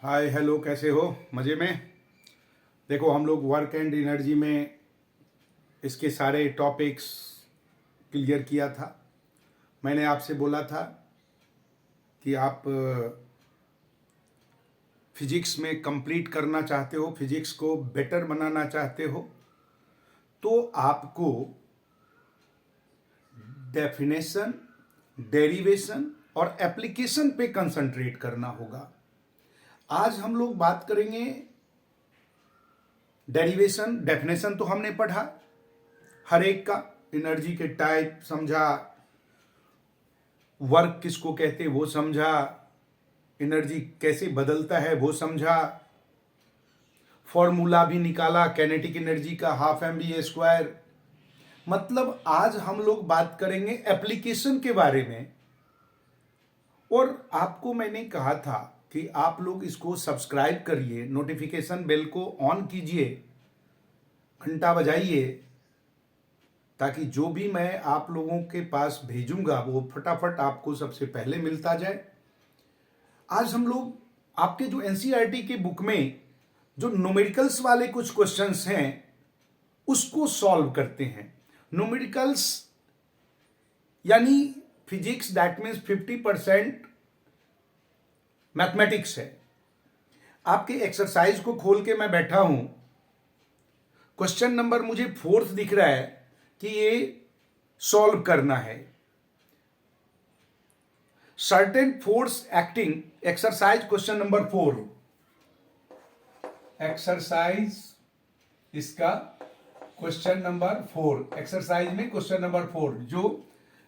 Hi hello, कैसे हो? मज़े में? देखो, हम लोग वर्क एंड एनर्जी में इसके सारे टॉपिक्स क्लियर किया था। मैंने आपसे बोला था कि आप फिजिक्स में कंप्लीट करना चाहते हो, फिजिक्स को बेटर बनाना चाहते हो, तो आपको डेफिनेशन, डेरिवेशन और एप्लीकेशन पे कंसंट्रेट करना होगा। आज हम लोग बात करेंगे डेरिवेशन। डेफिनेशन तो हमने पढ़ा हर एक का, एनर्जी के टाइप समझा, वर्क किसको कहते वो समझा, एनर्जी कैसे बदलता है वो समझा, फॉर्मूला भी निकाला कैनेटिक एनर्जी का, हाफ एम बी ए स्क्वायर। मतलब आज हम लोग बात करेंगे एप्लीकेशन के बारे में। और आपको मैंने कहा था कि आप लोग इसको सब्सक्राइब करिए, नोटिफिकेशन बेल को ऑन कीजिए, घंटा बजाइए, ताकि जो भी मैं आप लोगों के पास भेजूंगा वो फटाफट आपको सबसे पहले मिलता जाए। आज हम लोग आपके जो एनसीईआरटी के बुक में जो न्यूमेरिकल्स वाले कुछ क्वेश्चंस हैं उसको सॉल्व करते हैं। न्यूमेरिकल्स यानी फिजिक्स, दैट मीन्स 50% मैथमेटिक्स है। आपके एक्सरसाइज को खोल के मैं बैठा हूं, क्वेश्चन नंबर मुझे 4 दिख रहा है कि ये सॉल्व करना है। Certain force acting, exercise question number 4, exercise इसका क्वेश्चन नंबर 4, एक्सरसाइज में क्वेश्चन नंबर 4 जो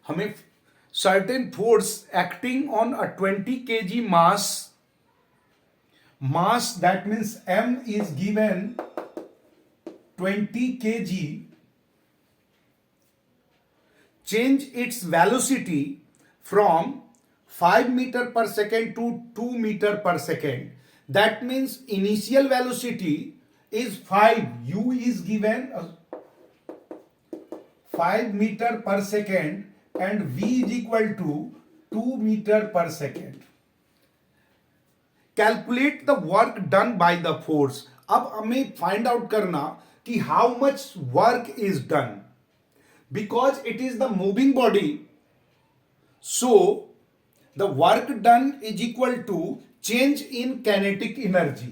हमें certain force acting on a 20 kg mass, that means m is given 20 kg, change its velocity from 5 meter per second to 2 meter per second. That means initial velocity is 5, u is given 5 meter per second and v is equal to 2 meter per second. Calculate the work done by the force. अब हमें find out करना कि how much work is done, because it is the moving body, so the work done is equal to change in kinetic energy.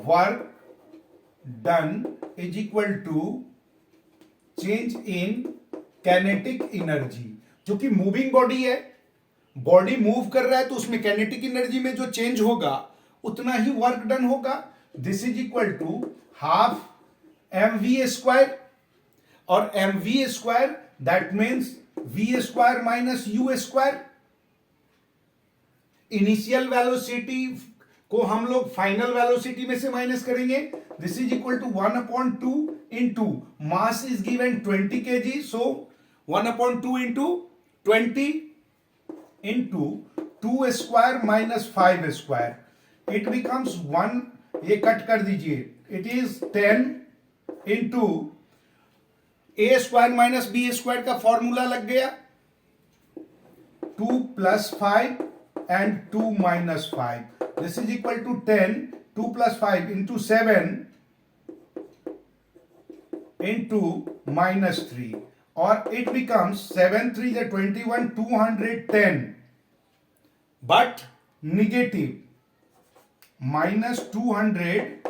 Work done is equal to change in kinetic energy, जो कि moving body है, body move कर रहा है तो उसमें kinetic energy में जो चेंज होगा उतना ही वर्क डन होगा। This is equal to half M V square, और M V square that means V square minus U square. Initial velocity को हम लोग फाइनल वेलोसिटी में से माइनस करेंगे। This is equal to 1/2 into mass is given 20 kg, so 1/2 into 20 into 2 square minus 5 square, it becomes 1, ये cut कर दीजिए, it is 10 into a square minus b square का फॉर्मूला लग गया, 2 plus 5 and 2 minus 5, this is equal to 10, 2 plus 5 into 7 into minus 3, और it becomes 7 3 is 21, 210, but negative minus 210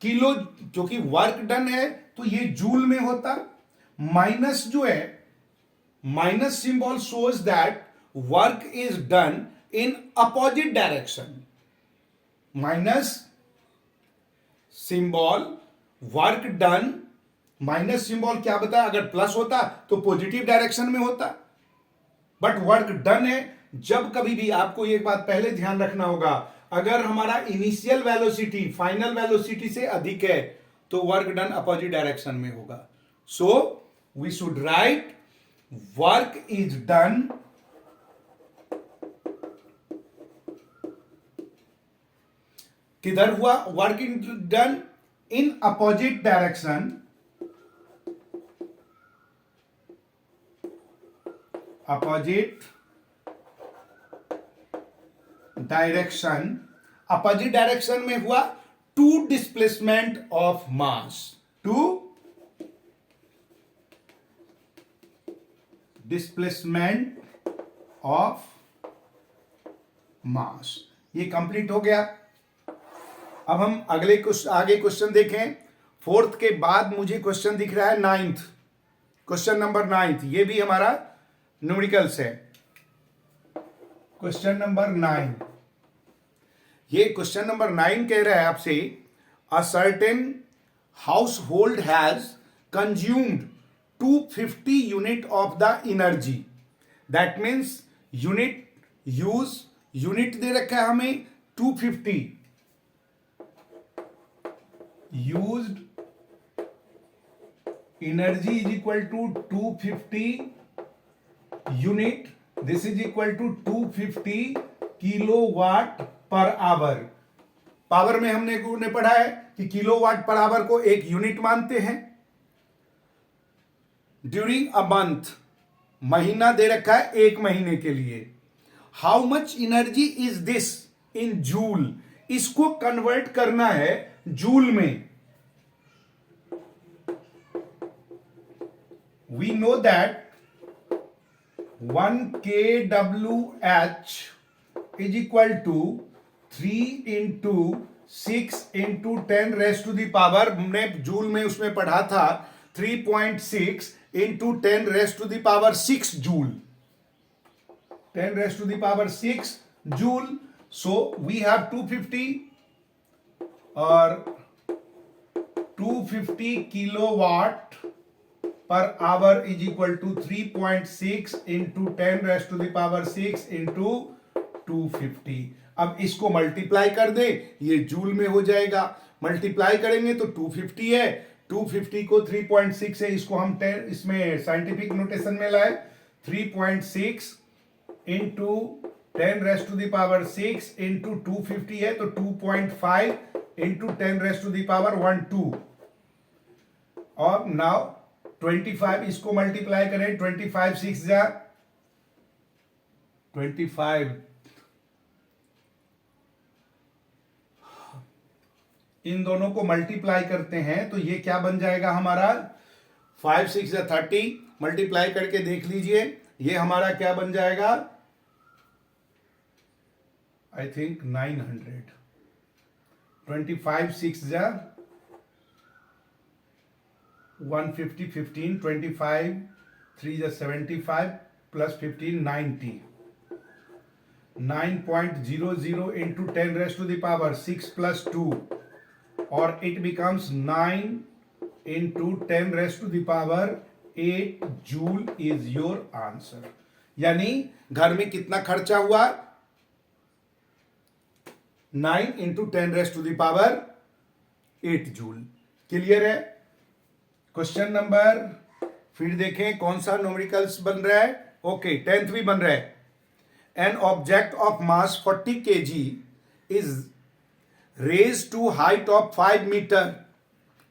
kilo, जो कि work done है तो ये जूल में होता। माइनस जो है, minus symbol shows that work is done in opposite direction. Minus symbol work done, minus symbol क्या बताया, अगर प्लस होता तो पॉजिटिव डायरेक्शन में होता, बट वर्क डन है। जब कभी भी आपको एक बात पहले ध्यान रखना होगा, अगर हमारा इनिशियल वेलोसिटी फाइनल वेलोसिटी से अधिक है तो वर्क डन अपोजिट डायरेक्शन में होगा। So we should write work is done किधर हुआ, work is done in opposite direction, opposite direction, opposite direction में हुआ to displacement of mass, to displacement of mass. ये कंप्लीट हो गया। अब हम आगे क्वेश्चन देखें। फोर्थ के बाद मुझे क्वेश्चन दिख रहा है नाइन्थ, क्वेश्चन नंबर 9। ये भी हमारा न्यूमेरिकल्स है। क्वेश्चन नंबर 9, ये क्वेश्चन नंबर 9 कह रहा है आपसे, अ सर्टेन हाउस होल्ड has consumed 250 unit of the energy. That means unit दे रखा है हमें 250, used energy is equal to 250 unit, this is equal to 250 kilowatt per hour. Power में हमने पढ़ा है कि किलोवाट पर आवर को एक यूनिट मानते हैं। ड्यूरिंग अ मंथ, महीना दे रखा है एक महीने के लिए। How much energy is this in joule, इसको कन्वर्ट करना है जूल में। We know that 1 kWh is equal to 3 into 6 into 10 raised to the power, हमने जूल में उसमें पढ़ा था 3.6 into 10 raised to the power 6 joule, 10 raised to the power 6 joule. So we have 250 और 250 kilowatt per hour is equal to 3.6 into 10 raised to the power 6 into 250। अब इसको multiply कर दे, ये जूल में हो जाएगा। मल्टीप्लाई करेंगे तो 250 है, 250 को 3.6 है, इसको हम 10 इसमें साइंटिफिक नोटेशन में लाए, 3.6 into 10 raised to the power 6 into 250 है, तो 2.5 into 10 raised to the power 12। और नाउ 25, इसको मल्टीप्लाई करें, 25 6 जा 25, इन दोनों को मल्टीप्लाई करते हैं तो ये क्या बन जाएगा हमारा, 5 6 जा 30, मल्टीप्लाई करके देख लीजिए ये हमारा क्या बन जाएगा, आई थिंक 900। 25 6 जा 150, 15, 25 3 जा 75 plus 15 90, 9.00 into 10 raised to the power 6 plus 2, और it becomes 9 into 10 raised to the power 8 joule is your answer. यानी घर में कितना खर्चा हुआ, 9 into 10 raised to the power 8 joule. Clear है। क्वेश्चन नंबर, फिर देखें कौन सा न्यूमेरिकल्स बन रहा है। ओके, 10th भी बन रहा है। An object of mass 40 kg is raised to height of 5 metre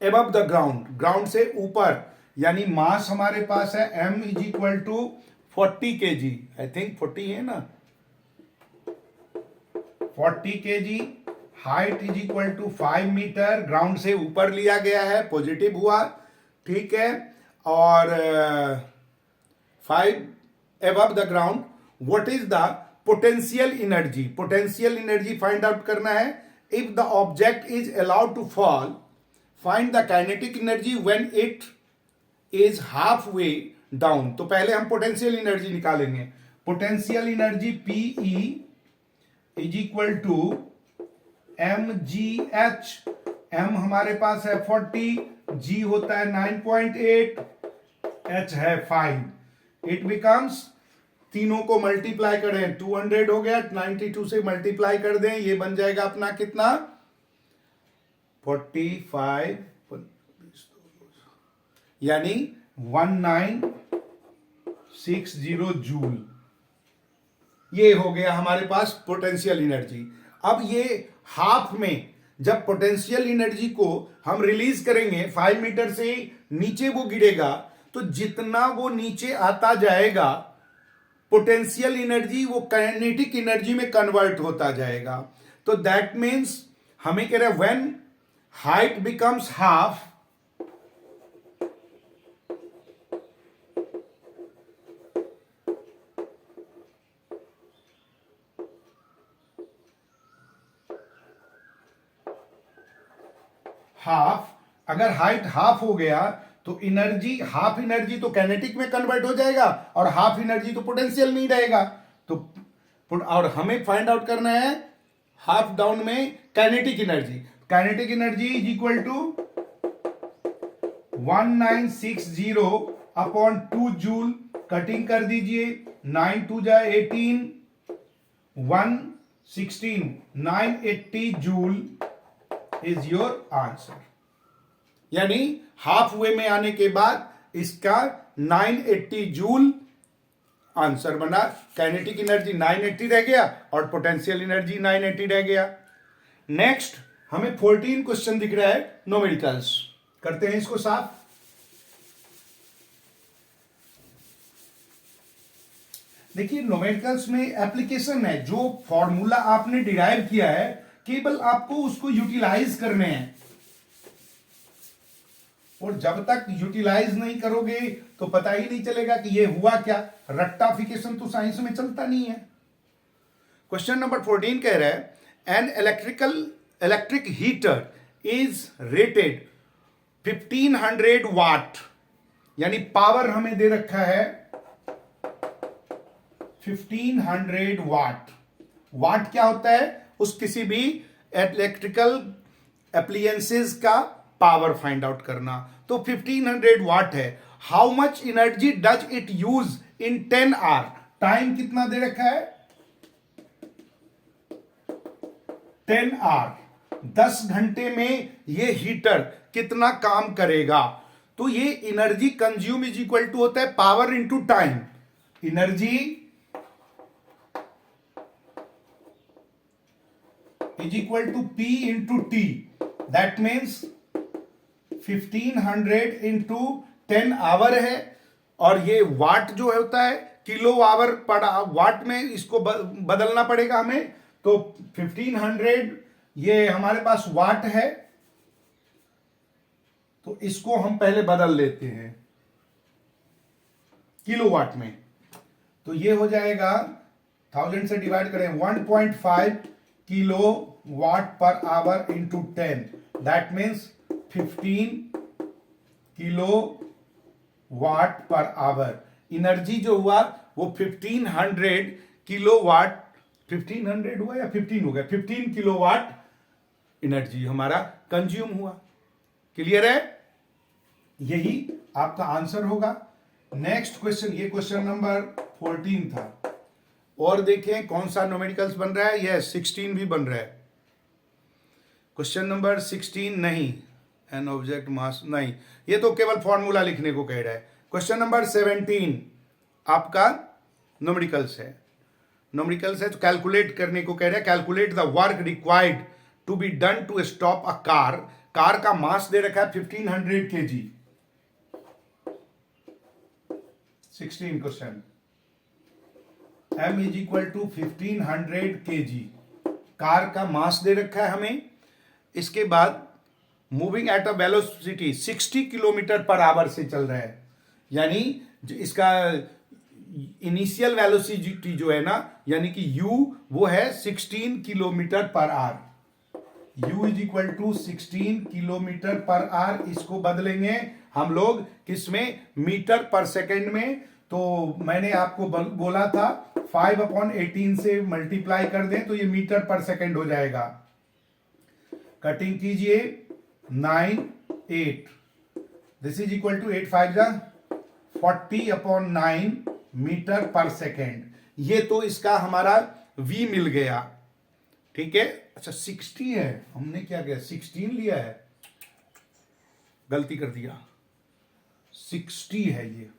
above the ground, ground से ऊपर, यानी मास हमारे पास है m is equal to 40 kg, I think 40 है ना, 40 kg, height is equal to 5 metre, ground से ऊपर लिया गया है, पॉजिटिव हुआ, ठीक है, और 5 above the ground. What is the potential energy, potential energy find out करना है। If the object is allowed to fall, find the kinetic energy when it is half way down. तो पहले हम पोटेंशियल एनर्जी निकालेंगे। Potential energy PE is equal to mgh, m हमारे पास है 40, g होता है 9.8, h है 5, इट बिकम्स, तीनों को मल्टीप्लाई करें 200 हो गया, 92 से मल्टीप्लाई कर दें, ये बन जाएगा अपना कितना 45, यानी 1960 जूल। ये हो गया हमारे पास पोटेंशियल एनर्जी। अब ये हाफ में जब पोटेंशियल एनर्जी को हम रिलीज करेंगे, 5 मीटर से नीचे वो गिरेगा, तो जितना वो नीचे आता जाएगा पोटेंशियल एनर्जी वो काइनेटिक एनर्जी में कन्वर्ट होता जाएगा। तो दैट मीन्स हमें कह रहे हैं when height becomes half, half, अगर हाइट हाफ हो गया तो एनर्जी, हाफ एनर्जी तो काइनेटिक में कन्वर्ट हो जाएगा और हाफ एनर्जी तो पोटेंशियल में ही रहेगा। तो और हमें फाइंड आउट करना है हाफ डाउन में kinetic energy. Kinetic energy is equal to 1960 upon 2 joule. Cutting कर दीजिए, 9 2 जा 18, 116, 980 जूल इज योर आंसर। यानी हाफ वे में आने के बाद इसका 980 जूल आंसर बना। काइनेटिक एनर्जी 980 रह गया और पोटेंशियल एनर्जी 980 रह गया। नेक्स्ट हमें 14 क्वेश्चन दिख रहा है न्यूमेरिकल्स, करते हैं इसको साफ। देखिए न्यूमेरिकल्स में एप्लीकेशन है, जो फॉर्मूला आपने डिराइव किया है केवल आपको उसको यूटिलाइज करने हैं, और जब तक यूटिलाइज नहीं करोगे तो पता ही नहीं चलेगा कि ये हुआ क्या। रेक्टाफिकेशन तो साइंस में चलता नहीं है। क्वेश्चन नंबर 14 कह रहा है an electric heater is rated 1500 वाट, यानी पावर हमें दे रखा है 1500 वाट। वाट क्या होता है? उस किसी भी इलेक्ट्रिकल एप्लियंसेस का पावर फाइंड आउट करना। तो 1500 वाट है। How much energy does it use in 10 hour? Time कितना दे रखा है? 10 आवर। 10 घंटे में ये हीटर कितना काम करेगा? तो ये energy consume is equal to होता है power into time. Energy is equal to P into T. That means 1500 into 10 hour है, और ये वाट जो होता है किलो आवर पर वाट में इसको बदलना पड़ेगा हमें। तो 1500 ये हमारे पास वाट है, तो इसको हम पहले बदल लेते हैं किलो वाट में। तो ये हो जाएगा 1000 से डिवाइड करें 1.5 kilo watt per hour into 10। That means 15 kilo watt per hour. Energy जो हुआ वो 1500 किलो वाट, 1500 हुआ या 15 हो गया, 15 किलो वाट एनर्जी हमारा कंज्यूम हुआ। क्लियर है? यही आपका आंसर होगा। नेक्स्ट क्वेश्चन, ये क्वेश्चन नंबर 14 था। और देखें कौन सा न्यूमेरिकल्स बन रहा है। यह 16 भी बन रहा है। क्वेश्चन नंबर 16 नहीं, एन ऑब्जेक्ट मास नहीं, ये तो केवल फॉर्मूला लिखने को कह रहा है। क्वेश्चन नंबर 17 आपका न्यूमेरिकल्स है। न्यूमेरिकल्स है तो कैलकुलेट करने को कह रहा है। Calculate the work required to be done to stop a car. Car का मास दे रखा है 1500 kg। 16 question, m is equal to 1500 kg। Car का मास दे रखा है हमें। इसके बाद moving at a velocity 60 kilometre per hour से चल रहा है, यानी इसका इनिशियल वेलोसिटी जो है ना, यानी कि u वो है 16 kilometre per hour. u is equal to 16 kilometre per hour. इसको बदलेंगे हम लोग किसमें? मीटर पर सेकेंड में। तो मैंने आपको बोला था 5/18 से मल्टीप्लाई कर दें तो ये मीटर पर सेकेंड हो जाएगा। कटिंग कीजिए, 9 8, दिस इज इक्वल टू 8 5 जा 40/9 मीटर पर सेकेंड। ये तो इसका हमारा v मिल गया। ठीक है। अच्छा 60 है, हमने क्या किया 16 लिया है, गलती कर दिया। 60 है ये।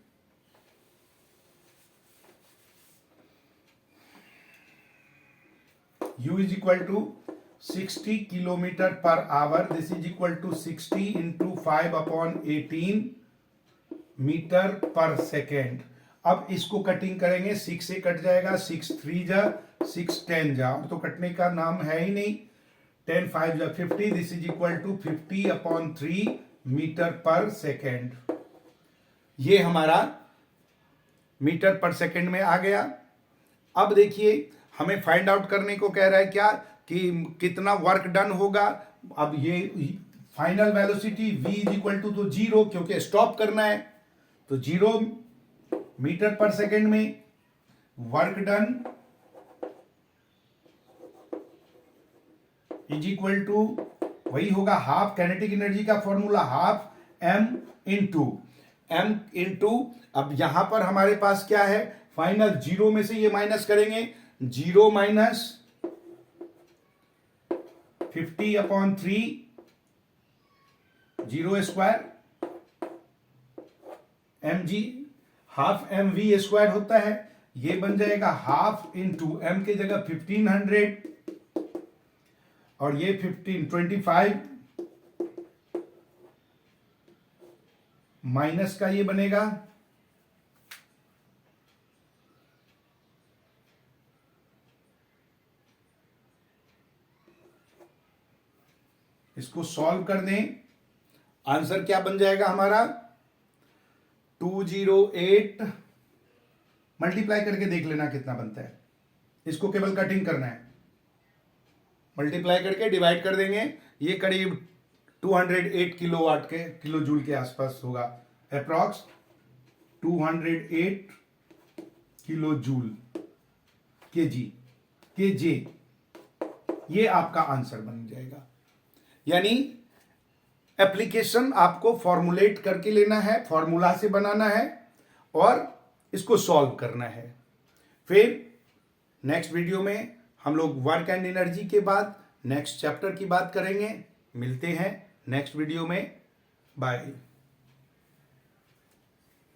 u is equal to 60 kilometre per hour. This is equal to 60 into 5/18 metre per second. अब इसको कटिंग करेंगे, 6 से कट जाएगा, 6 3 जा 6 10 जा, अब तो कटने का नाम है ही नहीं। 10 5 जा 50, this is equal to 50/3 metre per second. ये हमारा मीटर पर सेकेंड में आ गया। अब देखिए हमें फाइंड आउट करने को कह रहा है क्या, कि कितना वर्क डन होगा। अब ये final velocity v is equal to तो 0, क्योंकि स्टॉप करना है, तो 0 मीटर पर सेकेंड में work done is equal to वही होगा हाफ, काइनेटिक एनर्जी का फॉर्मूला हाफ m इंटू अब यहां पर हमारे पास क्या है, फाइनल 0 में से ये माइनस करेंगे, 0 minus 50/3 0 square mg, half mv square होता है, ये बन जाएगा हाफ इंटू m की जगह 1500 और ये 25 माइनस का ये बनेगा इसको सॉल्व कर दें, आंसर क्या बन जाएगा हमारा 208, मल्टीप्लाई करके देख लेना कितना बनता है, इसको केवल कटिंग करना है, मल्टीप्लाई करके डिवाइड कर देंगे, ये करीब 208 किलोवाट के किलो जूल के आसपास होगा, अप्रॉक्स 208 किलो जूल केजे, ये आपका आंसर बन जाएगा। यानी एप्लीकेशन आपको फॉर्मुलेट करके लेना है, फॉर्मूला से बनाना है और इसको सॉल्व करना है। फिर नेक्स्ट वीडियो में हम लोग वर्क एंड एनर्जी के बाद नेक्स्ट चैप्टर की बात करेंगे। मिलते हैं नेक्स्ट वीडियो में, बाय।